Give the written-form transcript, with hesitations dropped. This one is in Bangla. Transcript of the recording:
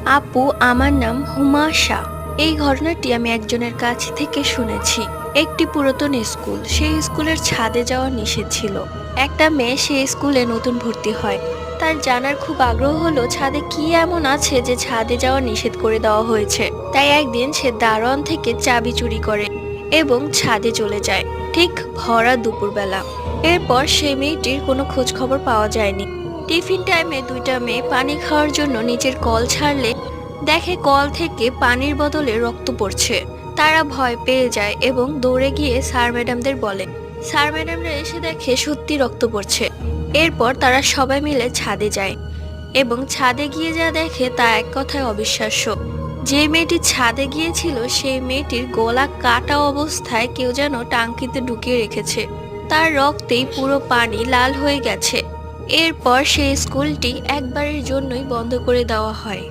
আপু, আমার নাম হুমা শাহ। এই ঘটনাটি আমি একজনের কাছ থেকে শুনেছি। একটি পুরাতন স্কুল, সেই স্কুলের ছাদে যাওয়া নিষেধ ছিল। একটা মেয়ে সেই স্কুলে নতুন ভর্তি হয়। তার জানার খুব আগ্রহ হলো ছাদে কি এমন আছে যে ছাদে যাওয়া নিষেধ করে দেওয়া হয়েছে। তাই একদিন সে দারোয়ান থেকে চাবি চুরি করে এবং ছাদে চলে যায়, ঠিক ভরা দুপুরবেলা। এরপর সেই মেয়েটির কোনো খোঁজ খবর পাওয়া যায়নি। টিফিন টাইমে দুইটা মেয়ে পানি খাওয়ার জন্য নিচের কল ছাড়লে দেখে কল থেকে পানির বদলে রক্ত পড়ছে। তারা ভয় পেয়ে যায় এবং দৌড়ে গিয়ে স্যার ম্যাডামদের বলে। স্যার ম্যাডামরা এসে দেখে সত্যি রক্ত পড়ছে। এরপর তারা সবাই মিলে ছাদে যায় এবং ছাদে গিয়ে যা দেখে তা এক কথায় অবিশ্বাস্য। যে মেয়েটি ছাদে গিয়েছিল সেই মেয়েটির গলা কাটা অবস্থায় কেউ যেন টাঙ্কিতে ঢুকিয়ে রেখেছে। তার রক্তেই পুরো পানি লাল হয়ে গেছে। এরপর সেই স্কুলটি একবারের জন্যই বন্ধ করে দেওয়া হয়।